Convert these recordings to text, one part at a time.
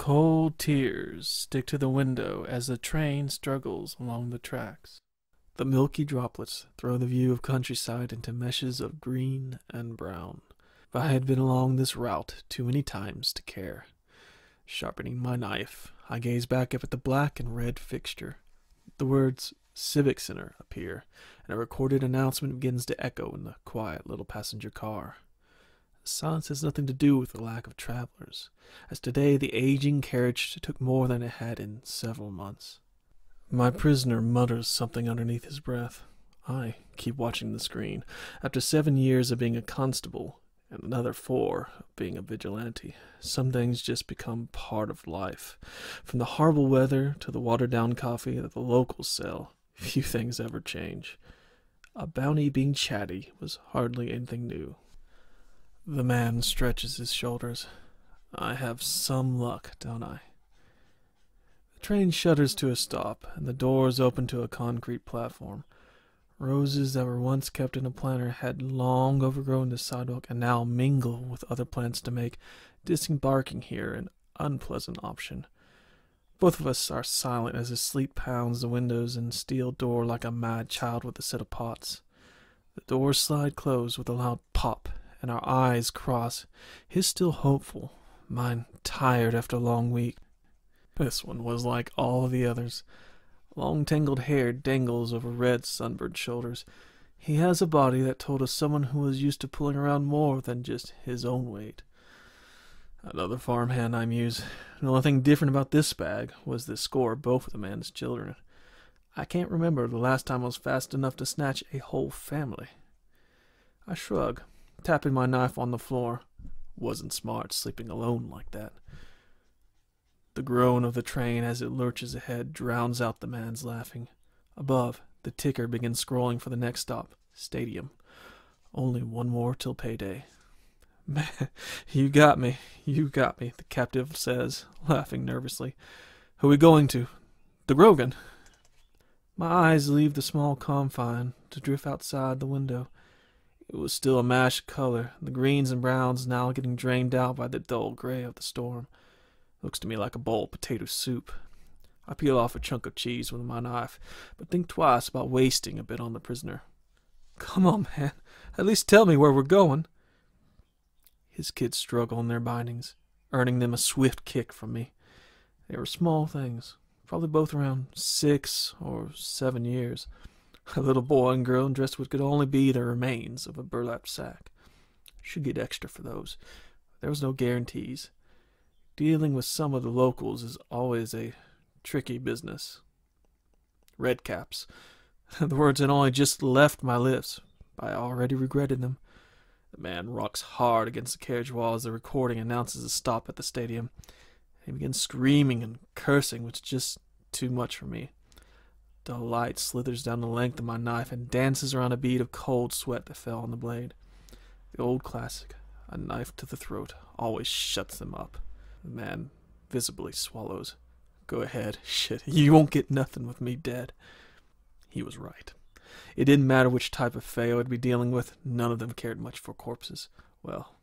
Cold tears stick to the window as the train struggles along the tracks. The milky droplets throw the view of countryside into meshes of green and brown. If I had been along this route too many times to care. Sharpening my knife, I gaze back up at the black and red fixture. The words Civic Center appear, and a recorded announcement begins to echo in the quiet little passenger car. The silence has nothing to do with the lack of travelers, as today the aging carriage took more than it had in several months. My prisoner mutters something underneath his breath. I keep watching the screen. After 7 years of being a constable, and another 4 of being a vigilante, some things just become part of life. From the horrible weather to the watered-down coffee that the locals sell, few things ever change. A bounty being chatty was hardly anything new. The man stretches his shoulders. I have some luck, don't I? The train shudders to a stop, and the doors open to a concrete platform. Roses that were once kept in a planter had long overgrown the sidewalk and now mingle with other plants to make disembarking here an unpleasant option. Both of us are silent as the sleet pounds the windows and steel door like a mad child with a set of pots. The doors slide closed with a loud pop, and our eyes cross. His still hopeful, mine tired after a long week. This one was like all the others. Long tangled hair dangles over red sunburned shoulders. He has a body that told us someone who was used to pulling around more than just his own weight. Another farmhand, I muse. The only thing different about this bag was the score of both of the man's children. I can't remember the last time I was fast enough to snatch a whole family. I shrug, tapping my knife on the floor. Wasn't smart sleeping alone like that. The groan of the train as it lurches ahead drowns out the man's laughing. Above, the ticker begins scrolling for the next stop, Stadium. Only one more till payday. Man, you got me, the captive says, laughing nervously. Who are we going to? The Grogan. My eyes leave the small confine to drift outside the window. It was still a mashed color, the greens and browns now getting drained out by the dull gray of the storm. Looks to me like a bowl of potato soup. I peel off a chunk of cheese with my knife, but think twice about wasting a bit on the prisoner. Come on, man. At least tell me where we're going. His kids struggle in their bindings, earning them a swift kick from me. They were small things, probably both around 6 or 7 years. A little boy and girl dressed what could only be the remains of a burlap sack. Should get extra for those. There was no guarantees. Dealing with some of the locals is always a tricky business. Redcaps. The words had only just left my lips, but I already regretted them. The man rocks hard against the carriage wall as the recording announces a stop at the stadium. He begins screaming and cursing, which is just too much for me. The light slithers down the length of my knife and dances around a bead of cold sweat that fell on the blade. The old classic, a knife to the throat, always shuts them up. The man visibly swallows. Go ahead, shit, you won't get nothing with me dead. He was right. It didn't matter which type of fae I would be dealing with, none of them cared much for corpses. Well,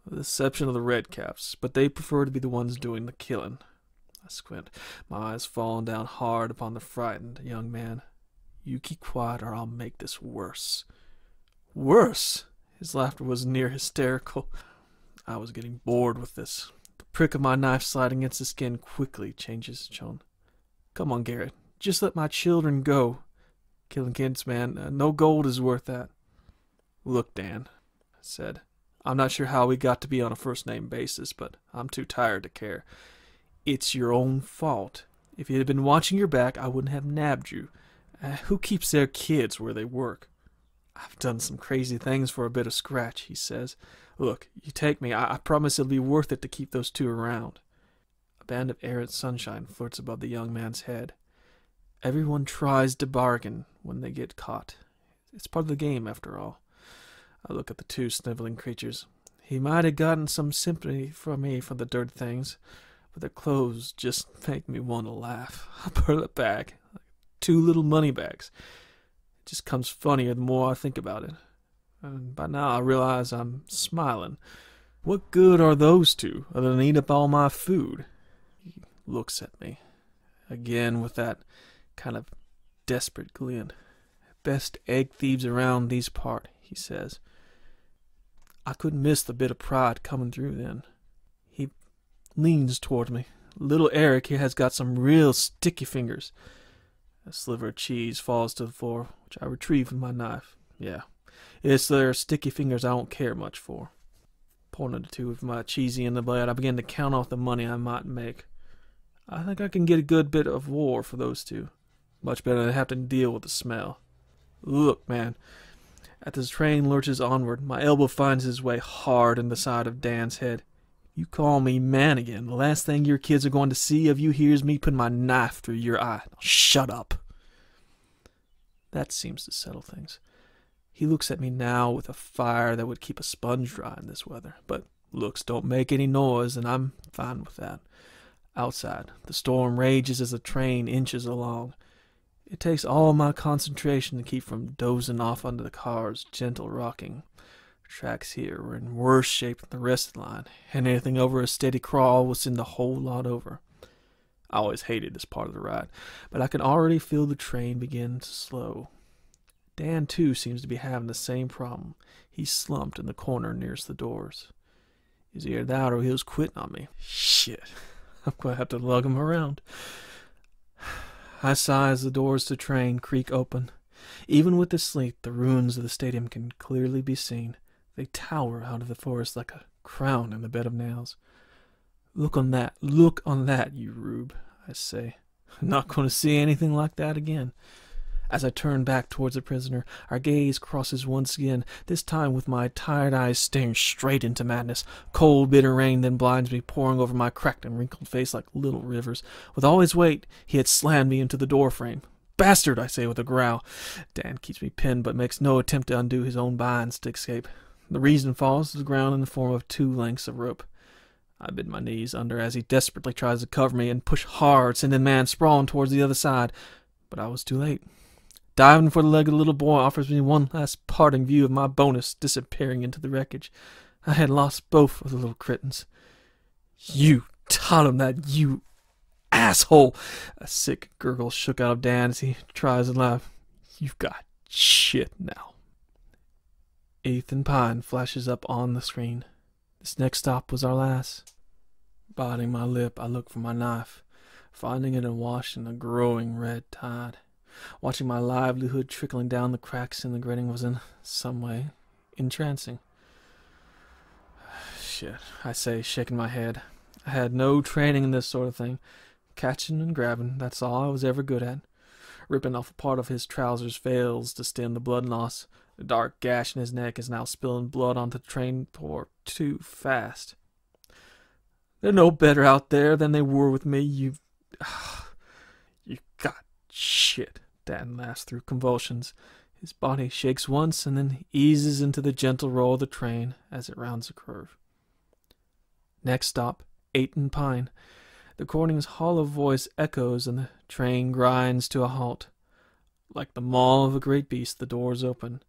with the exception of the redcaps, but they prefer to be the ones doing the killing. I squint, my eyes falling down hard upon the frightened young man. You keep quiet or I'll make this worse. Worse? His laughter was near hysterical. I was getting bored with this. The prick of my knife sliding against the skin quickly changes tone. Come on, Garrett. Just let my children go. Killing kids, man. No gold is worth that. Look, Dan, I said. I'm not sure how we got to be on a first-name basis, but I'm too tired to care. It's your own fault. If you had been watching your back, I wouldn't have nabbed you. Who keeps their kids where they work? I've done some crazy things for a bit of scratch, he says. Look, you take me. I promise it'll be worth it to keep those two around. A band of errant sunshine flirts above the young man's head. Everyone tries to bargain when they get caught. It's part of the game, after all. I look at the two sniveling creatures. He might have gotten some sympathy from me for the dirt things, but their clothes just make me want to laugh. A burlap bag, like 2 little money bags. It just comes funnier the more I think about it. And by now I realize I'm smiling. What good are those two other than eat up all my food? looks at me, again with that kind of desperate glint. "Best egg thieves around these part," he says. I couldn't miss the bit of pride coming through then. He leans toward me. "Little Eric here has got some real sticky fingers." A sliver of cheese falls to the floor, which I retrieve with my knife. Yeah, it's their sticky fingers I don't care much for. Pointing to two with my cheesy in the blade, I begin to count off the money I might make. I think I can get a good bit of war for those two. Much better than have to deal with the smell. Look, man. As the train lurches onward, my elbow finds his way hard in the side of Dan's head. "You call me man again, the last thing your kids are going to see of you here is me putting my knife through your eye. Now shut up." That seems to settle things. He looks at me now with a fire that would keep a sponge dry in this weather. But looks don't make any noise, and I'm fine with that. Outside, the storm rages as the train inches along. It takes all my concentration to keep from dozing off under the car's gentle rocking. The tracks here were in worse shape than the rest of the line, and anything over a steady crawl will send the whole lot over. I always hated this part of the ride, but I can already feel the train begin to slow. Dan, too, seems to be having the same problem. He's slumped in the corner nearest the doors. He's either that or he was quitting on me. Shit, I'm going to have to lug him around. I sigh as the doors to the train creak open. Even with the sleet, the ruins of the stadium can clearly be seen. They tower out of the forest like a crown in a bed of nails. Look on that, you rube," I say. "I'm not going to see anything like that again." As I turn back towards the prisoner, our gaze crosses once again, this time with my tired eyes staring straight into madness. Cold, bitter rain then blinds me, pouring over my cracked and wrinkled face like little rivers. With all his weight, he had slammed me into the door frame. "Bastard," I say with a growl. Dan keeps me pinned, but makes no attempt to undo his own binds to escape. The reason falls to the ground in the form of 2 lengths of rope. I bid my knees under as he desperately tries to cover me and push hard, sending the man sprawling towards the other side. But I was too late. Diving for the leg of the little boy offers me one last parting view of my bonus disappearing into the wreckage. I had lost both of the little crittens. "You taught him that, you asshole!" A sick gurgle shook out of Dan as he tries to laugh. "You've got shit now." Ethan Pine flashes up on the screen. This next stop was our last. Biting my lip, I look for my knife, finding it awash in a growing red tide. Watching my livelihood trickling down the cracks in the grating was in some way entrancing. "Shit," I say, shaking my head. I had no training in this sort of thing. Catching and grabbing, that's all I was ever good at. Ripping off a part of his trousers fails to stem the blood loss. The dark gash in his neck is now spilling blood onto the train floor too fast. "They're no better out there than they were with me, you got shit." Dan laughs through convulsions. His body shakes once and then eases into the gentle roll of the train as it rounds a curve. Next stop, Ayton Pine. The recording's hollow voice echoes and the train grinds to a halt. Like the maw of a great beast, the doors open.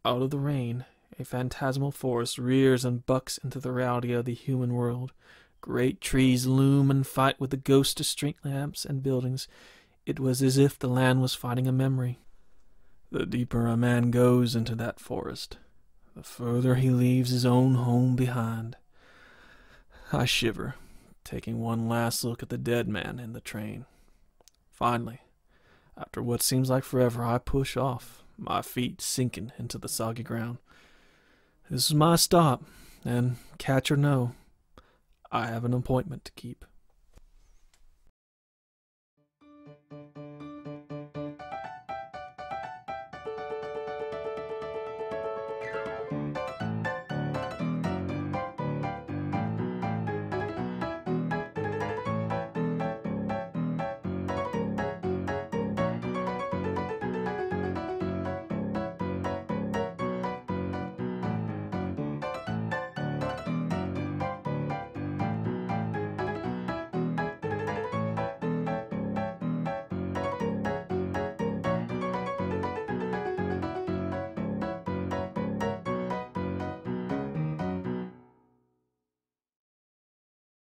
Out of the rain, a phantasmal forest rears and bucks into the reality of the human world. Great trees loom and fight with the ghosts of street lamps and buildings. It was as if the land was fighting a memory. The deeper a man goes into that forest, the further he leaves his own home behind. I shiver, taking one last look at the dead man in the train. Finally, after what seems like forever, I push off, my feet sinking into the soggy ground. This is my stop, and catch or no, I have an appointment to keep.